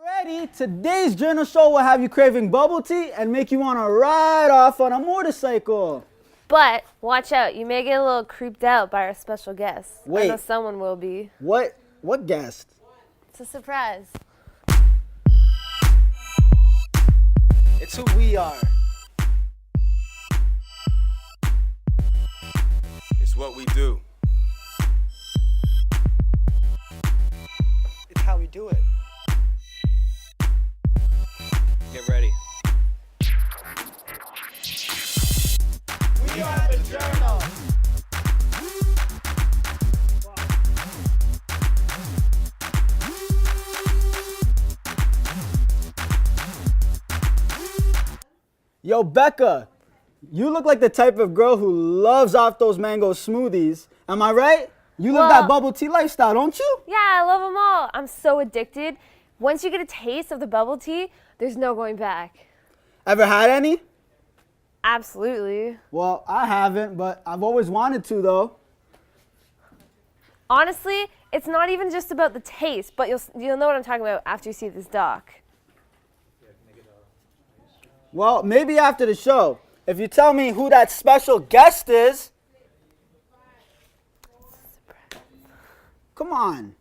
Ready? Today's journal show will have you craving bubble tea and make you want to ride off on a motorcycle. But watch out, you may get a little creeped out by our special guest. Wait. I know someone will be. What guest? It's a surprise. It's who we are. It's what we do. It's how we do it. Get ready. We are the journal. Yo, Becca, you look like the type of girl who loves off those mango smoothies. Am I right? You live that bubble tea lifestyle, don't you? Yeah, I love them all. I'm so addicted. Once you get a taste of the bubble tea, there's no going back. Ever had any? Absolutely. Well, I haven't, but I've always wanted to, though. Honestly, it's not even just about the taste, but you'll know what I'm talking about after you see this doc. Well, maybe after the show. If you tell me who that special guest is. Come on.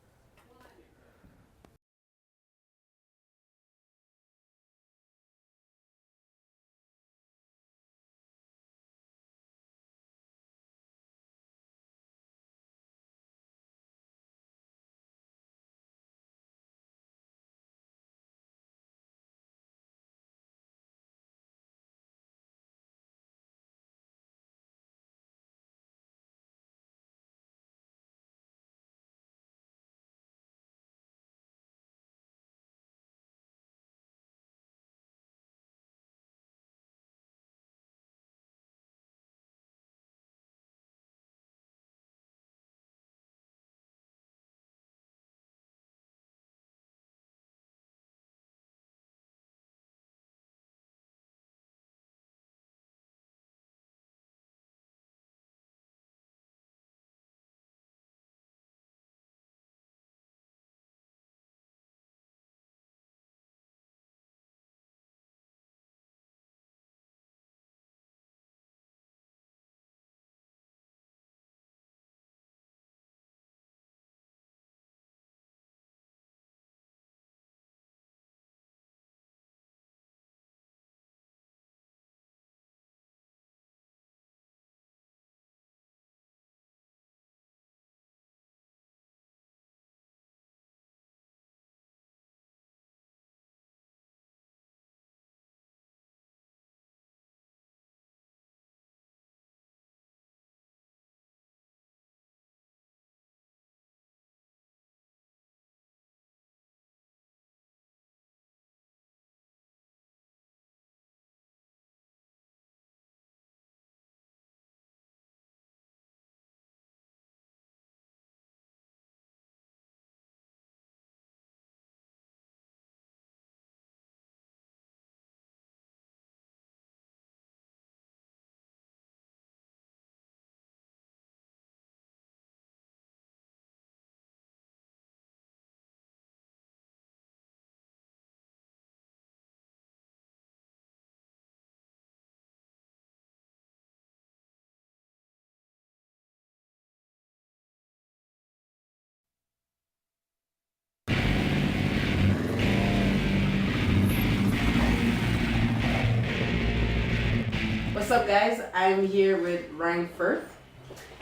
What's up, guys? I'm here with Ryan Firth,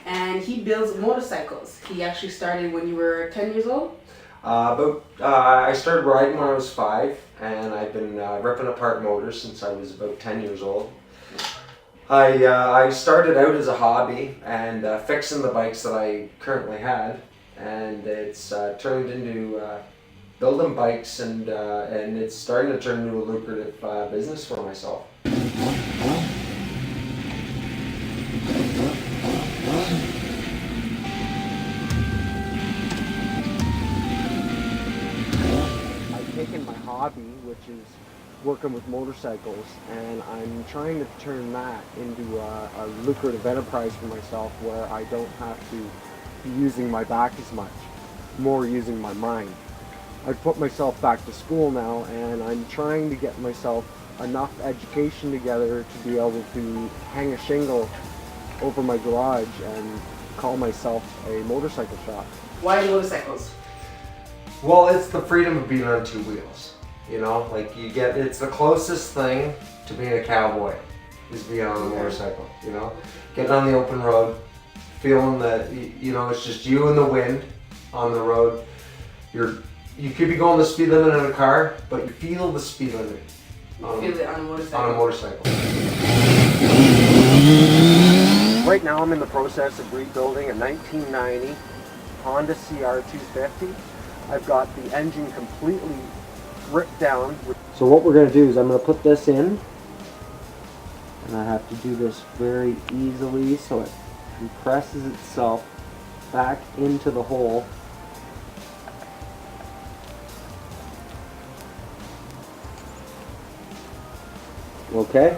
and he builds motorcycles. He actually started when you were 10 years old? I started riding when I was 5, and I've been ripping apart motors since I was about 10 years old. I started out as a hobby and fixing the bikes that I currently had, and it's turned into building bikes, and it's starting to turn into a lucrative business for myself. I've taken my hobby, which is working with motorcycles, and I'm trying to turn that into a lucrative enterprise for myself where I don't have to be using my back as much, more using my mind. I put myself back to school now, and I'm trying to get myself enough education together to be able to hang a shingle over my garage and call myself a motorcycle shop. Why motorcycles? Well, it's the freedom of being on two wheels. You know, like it's the closest thing to being a cowboy is being on a motorcycle, you know? Getting on the open road, feeling that, you know, it's just you and the wind on the road. You could be going the speed limit in a car, but you feel the speed limit. You feel it on a motorcycle? On a motorcycle. Right now I'm in the process of rebuilding a 1990 Honda CR250. I've got the engine completely ripped down. So what we're going to do is I'm going to put this in, and I have to do this very easily so it compresses itself back into the hole. Okay,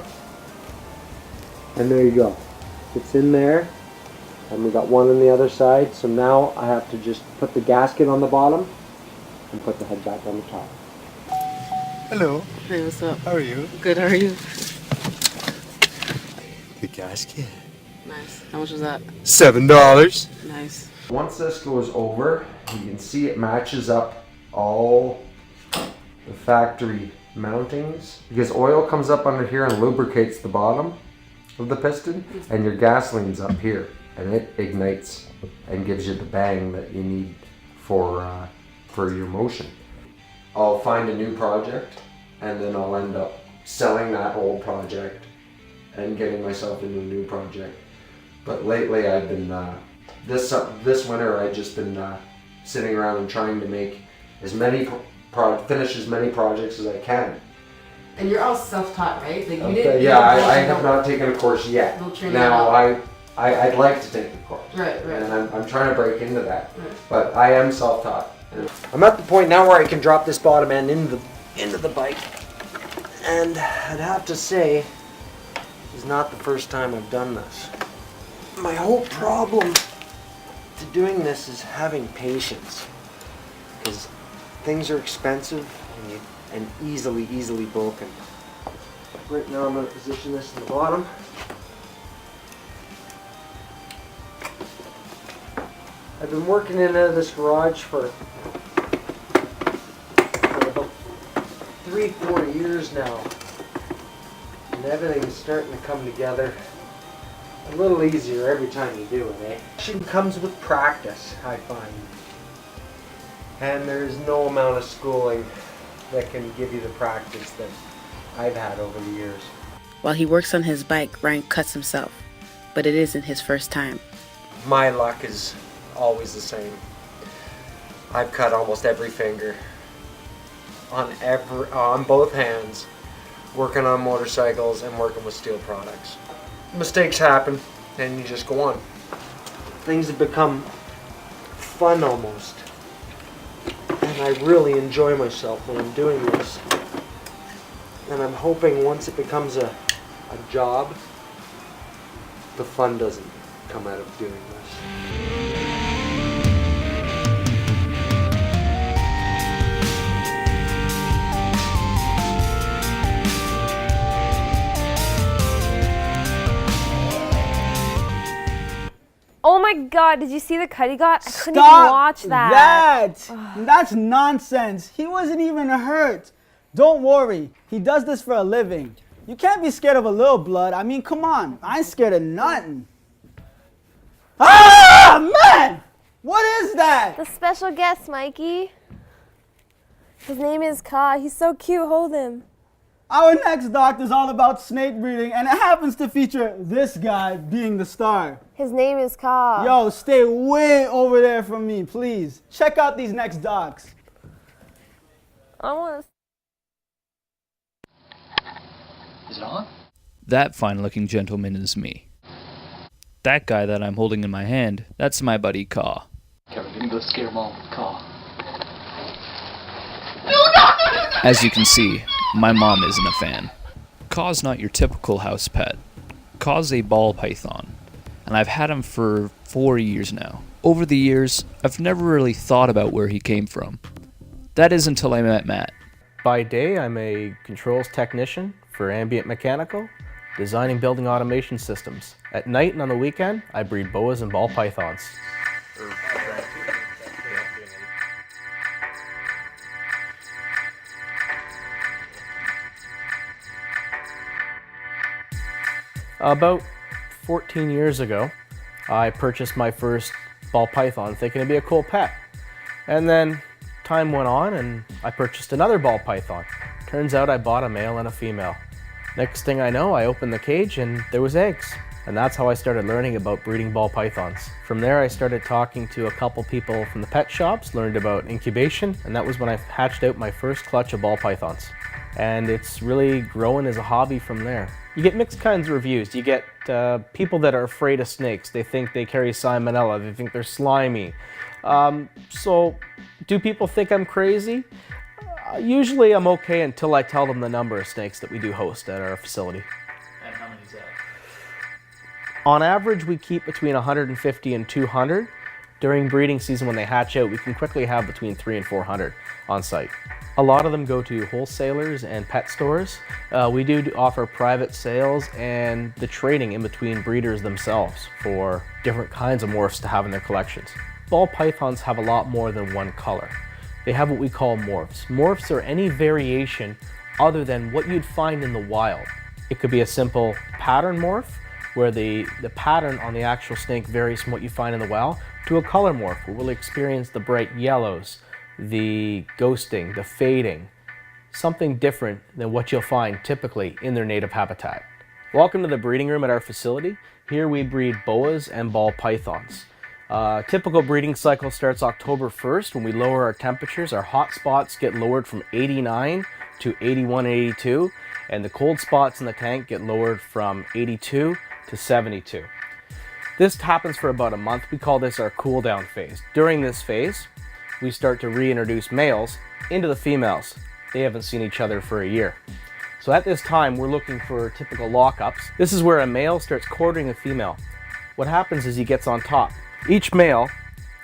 and there you go. It's in there, and we got one on the other side. So now I have to just put the gasket on the bottom and put the head back on the top. Hello. Hey, what's up? How are you? Good, how are you? The gasket. Nice. How much was that? $7. Nice. Once this goes over, you can see it matches up all the factory mountings, because oil comes up under here and lubricates the bottom of the piston, and your gasoline's up here, and it ignites and gives you the bang that you need for your motion. I'll find a new project, and then I'll end up selling that old project and getting myself into a new project. But lately I've been this winter I've just been sitting around and trying to make as many finish as many projects as I can. And you're all self-taught, right? Like you Okay, didn't. yeah, I have not taken a course yet. No training Now at I'd like to take a course. Right. And I'm trying to break into that. Right. But I am self-taught. I'm at the point now where I can drop this bottom end into the bike. And I'd have to say, it's not the first time I've done this. My whole problem to doing this is having patience. Because things are expensive and easily broken. Right now I'm going to position this in the bottom. I've been working in this garage for about 3-4 years now, and everything's starting to come together a little easier every time you do it, eh? It comes with practice, I find, and there's no amount of schooling that can give you the practice that I've had over the years. While he works on his bike, Ryan cuts himself, but it isn't his first time. My luck is always the same. I've cut almost every finger on both hands, working on motorcycles and working with steel products. Mistakes happen, and you just go on. Things have become fun almost, and I really enjoy myself when I'm doing this. And I'm hoping once it becomes a job, the fun doesn't come out of doing this. Oh my god, did you see the cut he got? I couldn't Stop even watch that. That's nonsense. He wasn't even hurt. Don't worry. He does this for a living. You can't be scared of a little blood. I mean, come on. I ain't scared of nothing. Ah, man! What is that? The special guest, Mikey. His name is Ka. He's so cute. Hold him. Our next doc is all about snake breeding, and it happens to feature this guy being the star. His name is Ka. Yo, stay way over there from me, please. Check out these next docs. I want to. Is it on? That fine-looking gentleman is me. That guy that I'm holding in my hand, that's my buddy Ka. Kevin, didn't go scare mom with the call. As you can see, my mom isn't a fan. Ka's not your typical house pet. Ka's a ball python, and I've had him for 4 years now. Over the years, I've never really thought about where he came from. That is until I met Matt. By day, I'm a controls technician for ambient mechanical, designing building automation systems. At night and on the weekend, I breed boas and ball pythons. About 14 years ago, I purchased my first ball python thinking it'd be a cool pet. And then time went on and I purchased another ball python. Turns out I bought a male and a female. Next thing I know, I opened the cage and there was eggs. And that's how I started learning about breeding ball pythons. From there, I started talking to a couple people from the pet shops, learned about incubation, and that was when I hatched out my first clutch of ball pythons. And it's really grown as a hobby from there. You get mixed kinds of reviews. You get people that are afraid of snakes. They think they carry salmonella. They think they're slimy. So do people think I'm crazy? Usually I'm okay until I tell them the number of snakes that we do host at our facility. And how many is that? On average, we keep between 150 and 200. During breeding season, when they hatch out, we can quickly have between 300 and 400 on site. A lot of them go to wholesalers and pet stores. We do offer private sales and the trading in between breeders themselves for different kinds of morphs to have in their collections. Ball pythons have a lot more than one color. They have what we call morphs. Morphs are any variation other than what you'd find in the wild. It could be a simple pattern morph, where the pattern on the actual snake varies from what you find in the wild, to a color morph, where we'll experience the bright yellows, the ghosting, the fading, something different than what you'll find typically in their native habitat. Welcome to the breeding room at our facility. Here we breed boas and ball pythons. Typical breeding cycle starts October 1st when we lower our temperatures. Our hot spots get lowered from 89 to 81, 82, and the cold spots in the tank get lowered from 82 to 72. This happens for about a month. We call this our cool down phase. During this phase, we start to reintroduce males into the females. They haven't seen each other for a year. So at this time, we're looking for typical lockups. This is where a male starts courting a female. What happens is he gets on top. Each male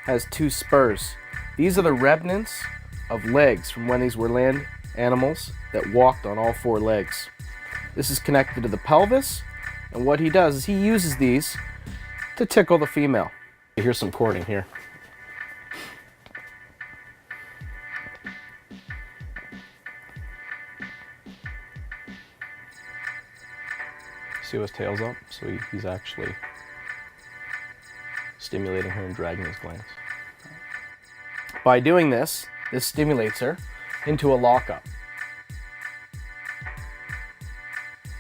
has 2 spurs. These are the remnants of legs from when these were land animals that walked on all 4 legs. This is connected to the pelvis, and what he does is he uses these to tickle the female. Here's some courting here. See how his tail's up? So he's actually stimulating her and dragging his glands. By doing this, this stimulates her into a lockup.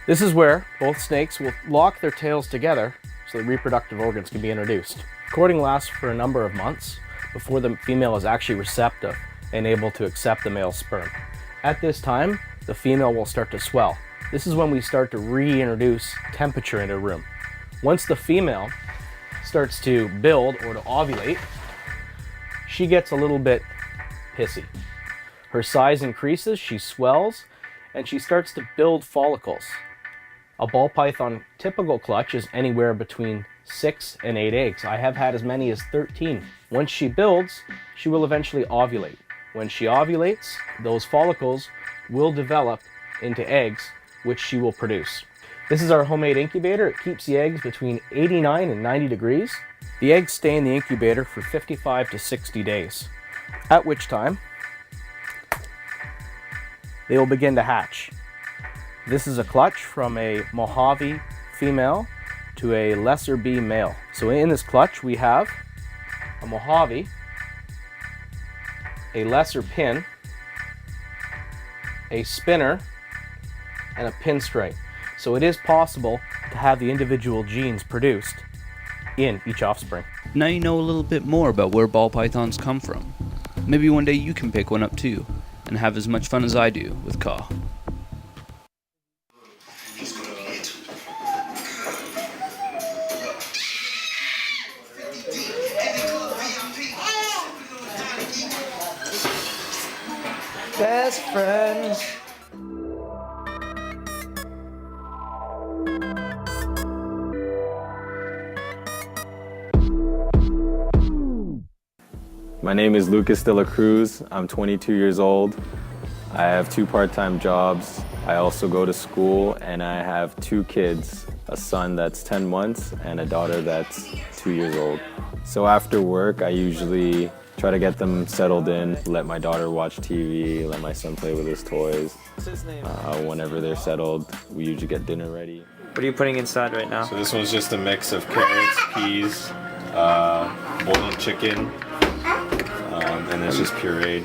This is where both snakes will lock their tails together so the reproductive organs can be introduced. Courting lasts for a number of months before the female is actually receptive and able to accept the male's sperm. At this time, the female will start to swell. This is when we start to reintroduce temperature into a room. Once the female starts to build or to ovulate, she gets a little bit pissy. Her size increases, she swells, and she starts to build follicles. A ball python typical clutch is anywhere between 6 and 8 eggs. I have had as many as 13. Once she builds, she will eventually ovulate. When she ovulates, those follicles will develop into eggs, which she will produce. This is our homemade incubator. It keeps the eggs between 89 and 90 degrees. The eggs stay in the incubator for 55 to 60 days, at which time they will begin to hatch. This is a clutch from a Mojave female to a lesser B male. So in this clutch we have a Mojave, a lesser pin, a spinner, and a pinstripe. So it is possible to have the individual genes produced in each offspring. Now you know a little bit more about where ball pythons come from. Maybe one day you can pick one up too and have as much fun as I do with Ka. Best friends. My name is Lucas de la Cruz. I'm 22 years old. I have 2 part-time jobs. I also go to school, and I have 2 kids, a son that's 10 months and a daughter that's 2 years old. So after work, I usually try to get them settled in, let my daughter watch TV, let my son play with his toys. Whenever they're settled, we usually get dinner ready. What are you putting inside right now? So this one's just a mix of carrots, peas, boiled chicken, and it's just pureed.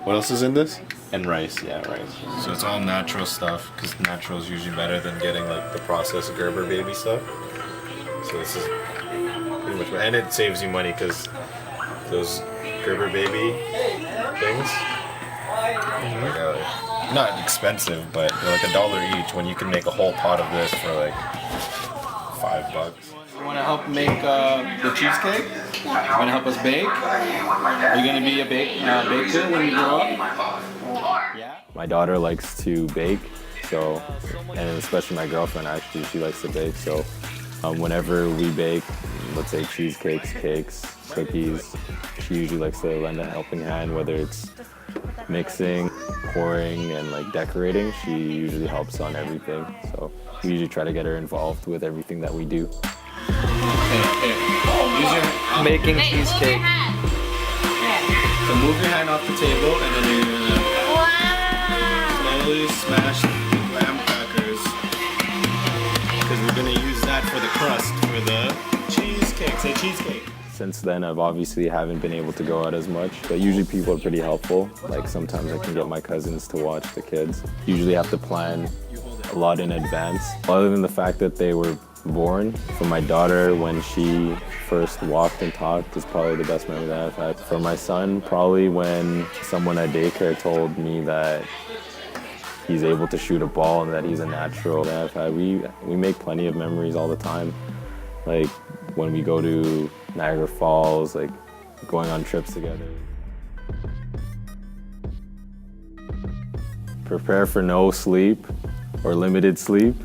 What else is in this? And rice, yeah, rice. So it's all natural stuff, because natural is usually better than getting like the processed Gerber baby stuff. So this is pretty much, and it saves you money because those Gerber baby things, not expensive, but they're like $1 each when you can make a whole pot of this for like $5. You want to help make the cheesecake? You want to help us bake? Are you going to be a baker when you grow up? Yeah. My daughter likes to bake, so, and especially my girlfriend actually, she likes to bake, so whenever we bake, let's say cheesecakes, cakes, cookies, she usually likes to lend a helping hand, whether it's mixing, pouring, and like decorating. She usually helps on everything, so we usually try to get her involved with everything that we do. Making cheesecake. So move your hand off the table and then you're gonna slowly smash the graham crackers, because we're gonna use that for the crust for the cheesecake. Say cheesecake. Since then, I've obviously haven't been able to go out as much, but usually people are pretty helpful. Like sometimes I can get my cousins to watch the kids. Usually have to plan a lot in advance. Other than the fact that they were born, for my daughter, when she first walked and talked, is probably the best memory that I've had. For my son, probably when someone at daycare told me that he's able to shoot a ball and that he's a natural. That I've had. We make plenty of memories all the time. Like when we go to Niagara Falls, like going on trips together. Prepare for no sleep or limited sleep.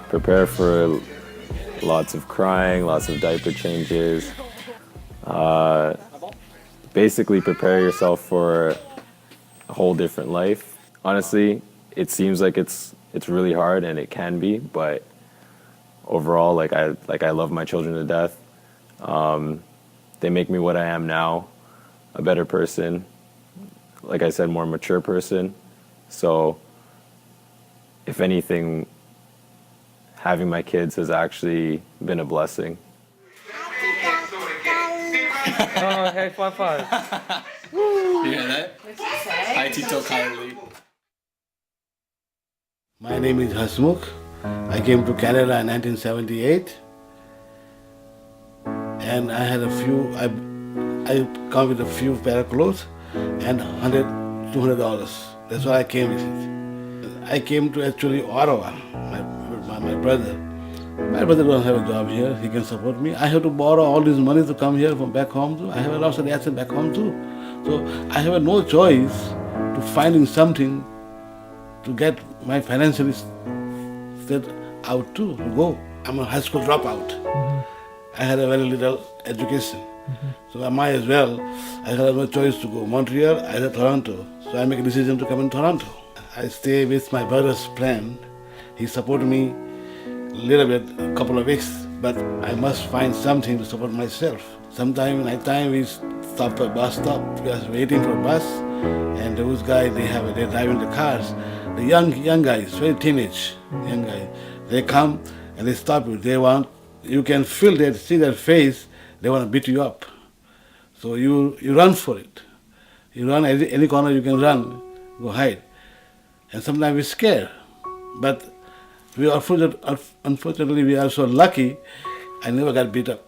Prepare for lots of crying, lots of diaper changes. Basically prepare yourself for a whole different life. Honestly, it seems like it's really hard, and it can be, but overall, I love my children to death. They make me what I am now, a better person. Like I said, more mature person. So, if anything, having my kids has actually been a blessing. Oh, hey, 5-5. You hear that? Hi, Tito Kylie. My name is Hasmukh. I came to Canada in 1978, and I had I come with a few pair of clothes and $200. That's why I came with it. I came to actually Ottawa. My brother. My brother don't have a job here. He can support me. I have to borrow all this money to come here from back home too. I have lots of assets back home too. So I have no choice to finding something to get my financially set out to go. I'm a high school dropout. I had a very little education. So I might as well. I had no choice to go Montreal, either Toronto. So I make a decision to come in Toronto. I stay with my brother's friend. He supported me a little bit, a couple of weeks, but I must find something to support myself. Sometime night time we stop at bus stop. We are waiting for a bus, and those guys they're driving the cars. The young guys, very teenage young guys, they come and they stop you. You can feel see their face. They want to beat you up. So you run for it. You run any corner you can run, go hide. And sometimes we're scared, but unfortunately we are so lucky. I never got beat up.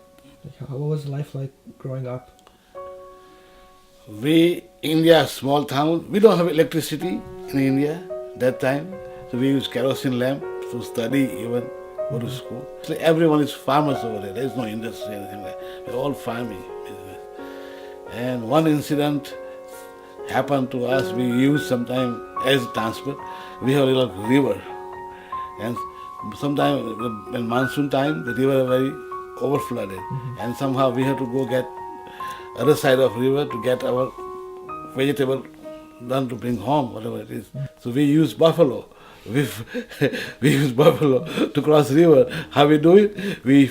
What was life like growing up? India, small town. We don't have electricity in India that time, so we use kerosene lamp to study, even go to school. So everyone is farmers over there. There is no industry or anything like that. We're all farming business. And one incident happened to us. We use sometimes as transport. We have a little river, and sometimes in monsoon time the river is very over flooded, and somehow we had to go get other side of river to get our vegetable done to bring home, whatever it is. So we use buffalo. We use buffalo to cross river. How we do it? We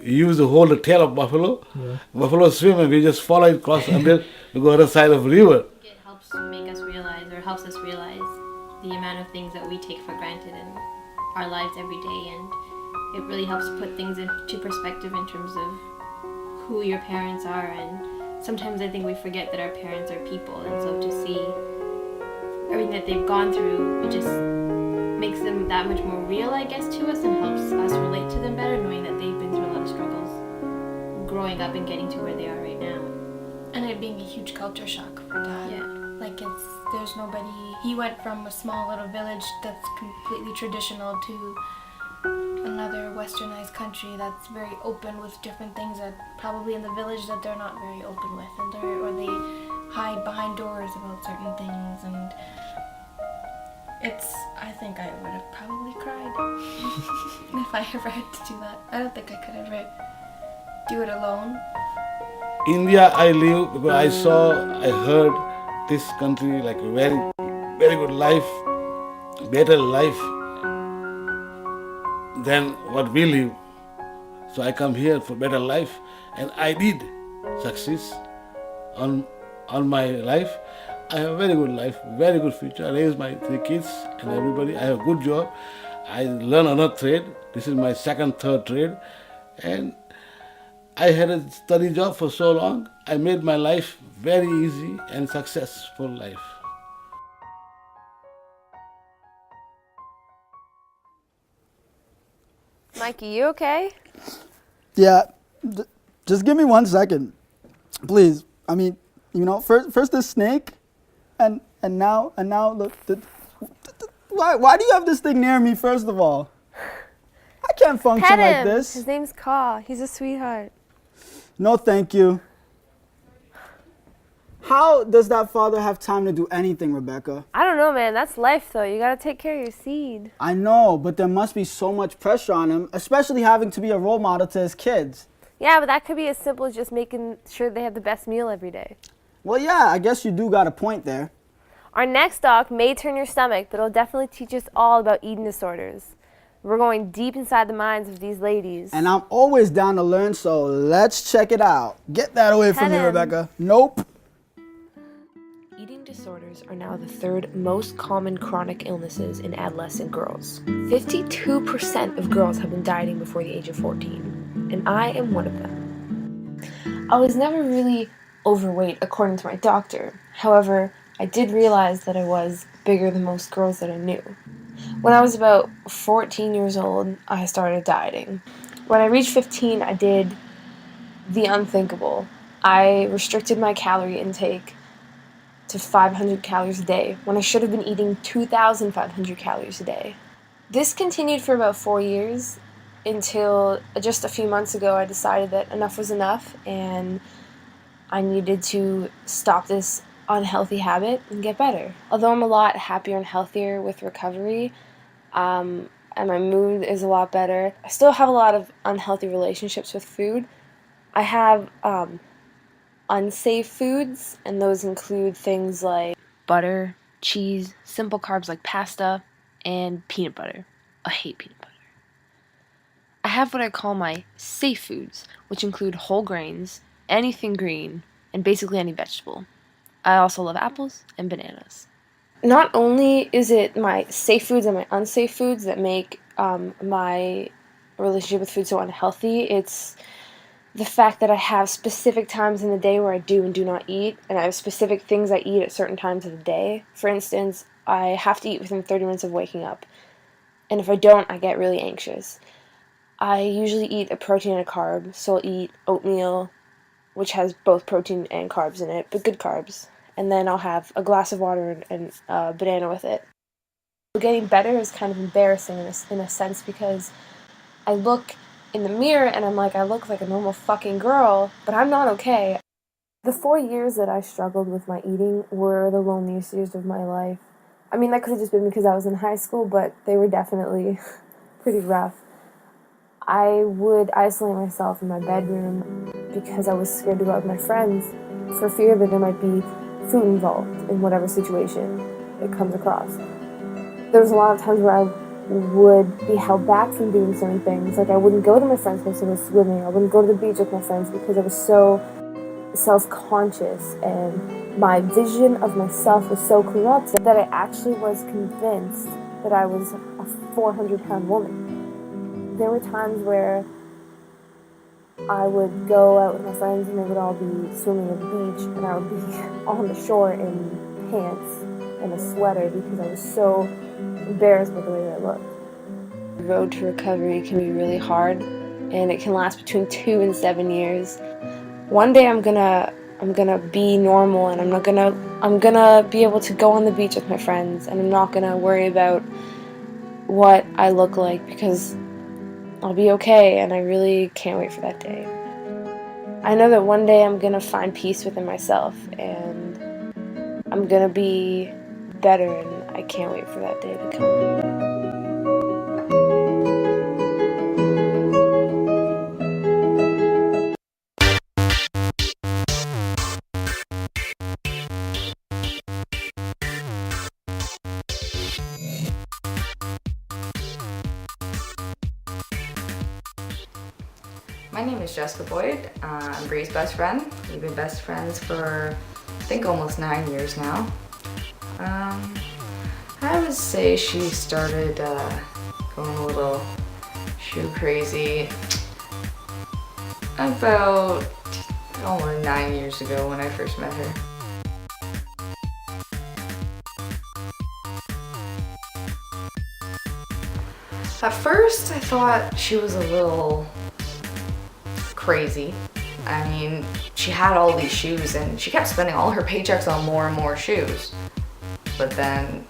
use the whole tail of buffalo. Yeah. Buffalo swim and we just follow it across and then we go other side of river. It helps make us realize, or helps us realize, the amount of things that we take for granted in our lives every day, and it really helps put things into perspective in terms of who your parents are. And sometimes I think we forget that our parents are people, and so to see everything that they've gone through, it just makes them that much more real, I guess, to us, and helps us relate to them better, knowing that they've been through a lot of struggles growing up and getting to where they are right now. And it being a huge culture shock for Dad. Yeah. Like, there's nobody, he went from a small little village that's completely traditional to another westernized country that's very open with different things that probably in the village that they're not very open with, and or they hide behind doors about certain things, and I think I would have probably cried if I ever had to do that. I don't think I could ever do it alone. India I live because I heard this country like a very, very good life, better life than what we live. So I come here for better life, and I did success on my life. I have a very good life, very good future. I raise my 3 kids and everybody. I have a good job. I learn another trade. This is my third trade. And I had a study job for so long. I made my life very easy and successful life. Mikey, you okay? Yeah, just give me 1 second, please. I mean, first the snake, and now look. Why do you have this thing near me? First of all, I can't function Pet like him. this. His name's Ka. He's a sweetheart. No, thank you. How does that father have time to do anything, Rebecca? I don't know, man. That's life, though. You gotta take care of your seed. I know, but there must be so much pressure on him, especially having to be a role model to his kids. Yeah, but that could be as simple as just making sure they have the best meal every day. Well, yeah, I guess you do got a point there. Our next doc may turn your stomach, but it'll definitely teach us all about eating disorders. We're going deep inside the minds of these ladies. And I'm always down to learn, so let's check it out. Get that away from me, Rebecca. Nope. Eating disorders are now the 3rd most common chronic illnesses in adolescent girls. 52% of girls have been dieting before the age of 14, and I am one of them. I was never really overweight according to my doctor. However, I did realize that I was bigger than most girls that I knew. When I was about 14 years old, I started dieting. When I reached 15, I did the unthinkable. I restricted my calorie intake to 500 calories a day, when I should have been eating 2,500 calories a day. This continued for about 4 years, until just a few months ago I decided that enough was enough, and I needed to stop this unhealthy habit and get better. Although I'm a lot happier and healthier with recovery, and my mood is a lot better, I still have a lot of unhealthy relationships with food. I have unsafe foods, and those include things like butter, cheese, simple carbs like pasta, and peanut butter. I hate peanut butter. I have what I call my safe foods, which include whole grains, anything green, and basically any vegetable. I also love apples and bananas. Not only is it my safe foods and my unsafe foods that make my relationship with food so unhealthy, it's the fact that I have specific times in the day where I do and do not eat, and I have specific things I eat at certain times of the day. For instance, I have to eat within 30 minutes of waking up, and if I don't, I get really anxious. I usually eat a protein and a carb, so I'll eat oatmeal, which has both protein and carbs in it, but good carbs, and then I'll have a glass of water and a banana with it. Getting better is kind of embarrassing in a sense, because I look in the mirror and I'm like, I look like a normal fucking girl, but I'm not okay. The 4 years that I struggled with my eating were the loneliest years of my life. I mean, that could have just been because I was in high school, but they were definitely pretty rough. I would isolate myself in my bedroom because I was scared to go out with my friends for fear that there might be food involved in whatever situation it comes across. There was a lot of times where I would be held back from doing certain things. Like I wouldn't go to my friends' place to go swimming. I wouldn't go to the beach with my friends because I was so self-conscious and my vision of myself was so corrupted that I actually was convinced that I was a 400-pound woman. There were times where I would go out with my friends and they would all be swimming at the beach and I would be on the shore in pants and a sweater because I was so embarrassed by the way that I looked. The road to recovery can be really hard and it can last between 2 and 7 years. One day I'm gonna be normal and I'm gonna be able to go on the beach with my friends and I'm not gonna worry about what I look like because I'll be okay and I really can't wait for that day. I know that one day I'm gonna find peace within myself and I'm gonna be better and I can't wait for that day to come. My name is Jessica Boyd. I'm Bree's best friend. We've been best friends for, I think, almost 9 years now. I would say she started going a little shoe crazy about almost 9 years ago when I first met her. At first, I thought she was a little crazy. I mean, she had all these shoes and she kept spending all her paychecks on more and more shoes. But then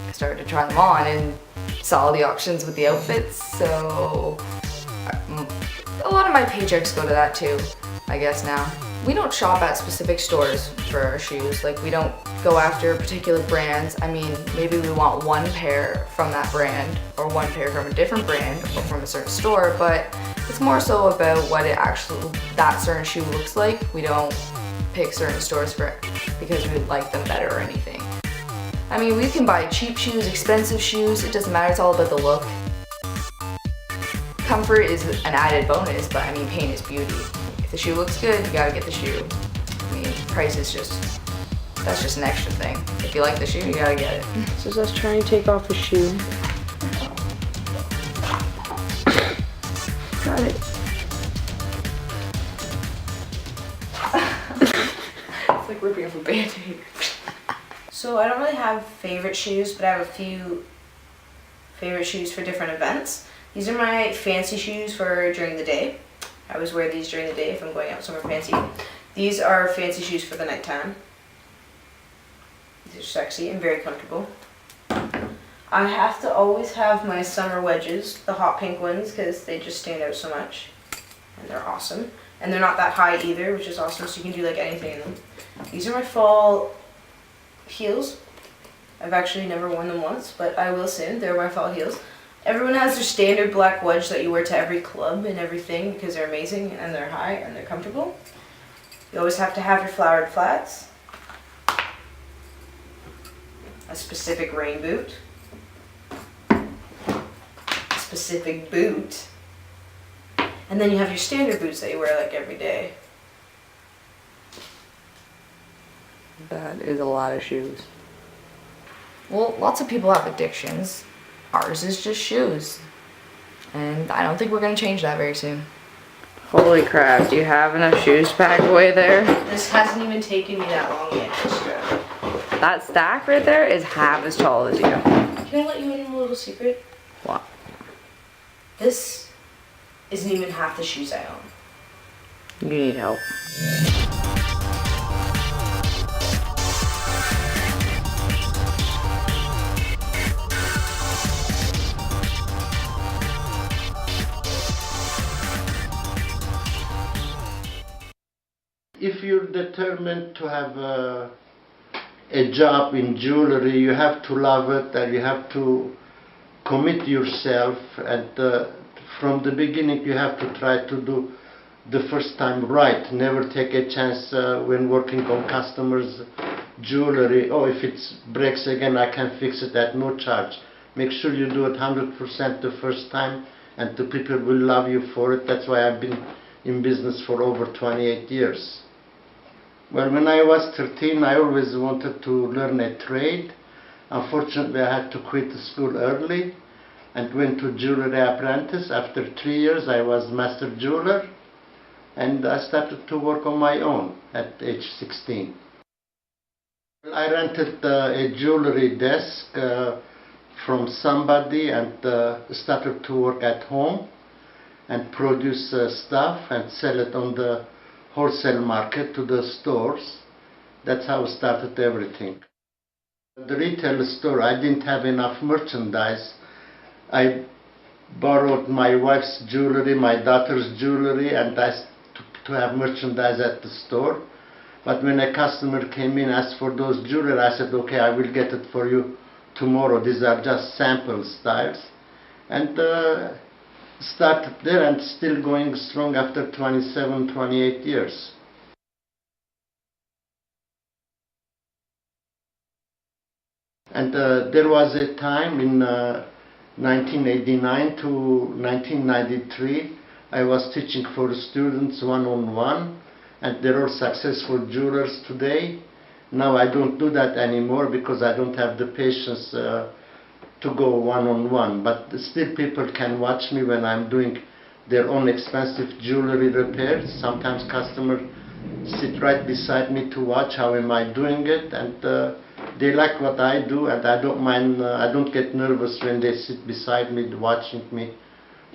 I started to try them on and saw the options with the outfits, so a lot of my paychecks go to that too, I guess now. We don't shop at specific stores for our shoes. Like, we don't go after particular brands. I mean, maybe we want one pair from that brand or one pair from a different brand or from a certain store, but it's more so about what it actually, that certain shoe looks like. We don't pick certain stores for it because we like them better or anything. I mean, we can buy cheap shoes, expensive shoes, it doesn't matter, it's all about the look. Comfort is an added bonus, but I mean, pain is beauty. If the shoe looks good, you gotta get the shoe. I mean, price is just, that's just an extra thing. If you like the shoe, you gotta get it. This is us trying to take off a shoe. Got it. It's like ripping off a band-aid. So I don't really have favorite shoes, but I have a few favorite shoes for different events. These are my fancy shoes for during the day. I always wear these during the day if I'm going out somewhere fancy. These are fancy shoes for the nighttime. These are sexy and very comfortable. I have to always have my summer wedges, the hot pink ones, because they just stand out so much. And they're awesome. And they're not that high either, which is awesome, so you can do like anything in them. These are my fall heels. I've actually never worn them once, but I will soon. They're my fall heels. Everyone has their standard black wedge that you wear to every club and everything because they're amazing and they're high and they're comfortable. You always have to have your flowered flats. A specific rain boot. A specific boot. And then you have your standard boots that you wear like every day. That is a lot of shoes. Well, lots of people have addictions. Ours is just shoes. And I don't think we're gonna change that very soon. Holy crap, do you have enough shoes to pack away there? This hasn't even taken me that long yet. That stack right there is half as tall as you. Can I let you in on a little secret? What? This isn't even half the shoes I own. You need help. If you're determined to have a job in jewelry, you have to love it and you have to commit yourself and from the beginning you have to try to do the first time right. Never take a chance when working on customers' jewelry. Oh, if it breaks again, I can fix it at no charge. Make sure you do it 100% the first time, and the people will love you for it. That's why I've been in business for over 28 years. Well, when I was 13, I always wanted to learn a trade. Unfortunately, I had to quit school early and went to jewelry apprentice. After 3 years, I was master jeweler, and I started to work on my own at age 16. I rented a jewelry desk from somebody and started to work at home and produce stuff and sell it on the wholesale market to the stores. That's how I started everything. The retail store, I didn't have enough merchandise. I borrowed my wife's jewelry, my daughter's jewelry, and to have merchandise at the store. But when a customer came in, asked for those jewelry, I said, okay, I will get it for you tomorrow. These are just sample styles. And started there and still going strong after 27, 28 years. And there was a time in 1989 to 1993, I was teaching for students one-on-one, and they're all successful jewelers today. Now I don't do that anymore because I don't have the patience to go one-on-one, but still people can watch me when I'm doing their own expensive jewelry repairs. Sometimes customers sit right beside me to watch how am I doing it, and they like what I do, and I don't mind, I don't get nervous when they sit beside me watching me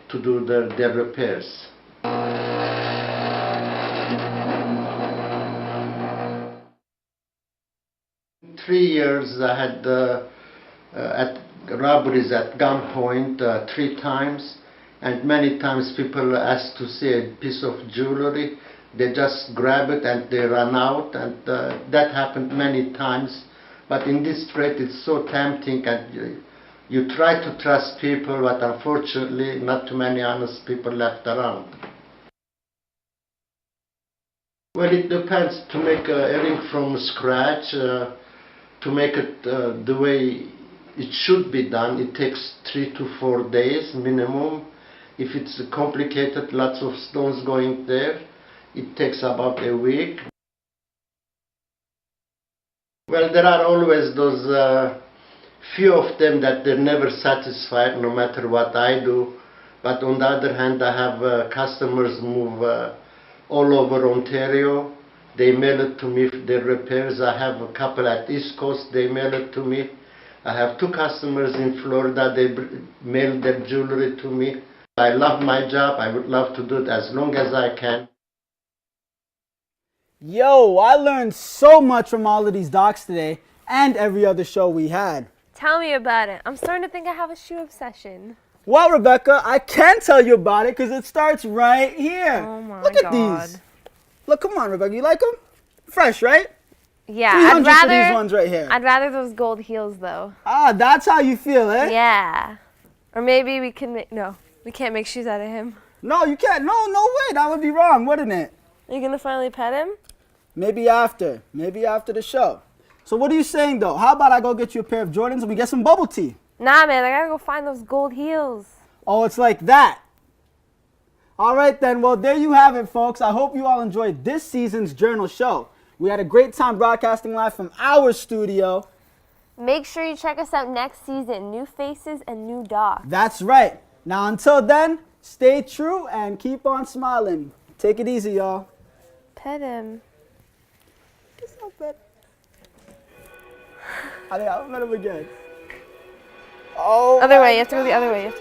to do their repairs. 3 years I had at robberies at gunpoint 3 times, and many times people ask to see a piece of jewelry. They just grab it and they run out, and that happened many times. But in this trade it's so tempting, and you try to trust people, but unfortunately not too many honest people left around. Well, it depends. To make a ring from scratch, to make it the way it should be done, it takes 3 to 4 days minimum. If it's complicated, lots of stones going there, it takes about a week. Well, there are always those few of them that they're never satisfied no matter what I do. But on the other hand, I have customers move all over Ontario. They mail it to me, their repairs. I have a couple at East Coast, they mail it to me. I have 2 customers in Florida, they mail their jewelry to me. I love my job, I would love to do it as long as I can. Yo, I learned so much from all of these docs today and every other show we had. Tell me about it. I'm starting to think I have a shoe obsession. Well, Rebecca, I can tell you about it because it starts right here. Oh my Look at these. Look, come on, Rebecca, you like them? Fresh, right? Yeah, 300 for these ones right here. I'd rather those gold heels though. Ah, that's how you feel, eh? Yeah. Or maybe we can make, no, we can't make shoes out of him. No, you can't. No way. That would be wrong, wouldn't it? Are you gonna finally pet him? Maybe after the show. So what are you saying though? How about I go get you a pair of Jordans and we get some bubble tea? Nah, man, I gotta go find those gold heels. Oh, it's like that. All right then, well there you have it folks. I hope you all enjoyed this season's Journal Show. We had a great time broadcasting live from our studio. Make sure you check us out next season. New faces and new docs. That's right. Now until then, stay true and keep on smiling. Take it easy, y'all. Pet him. Just not pet. I think I'll pet him again. Oh. Other way, you have to go the other way.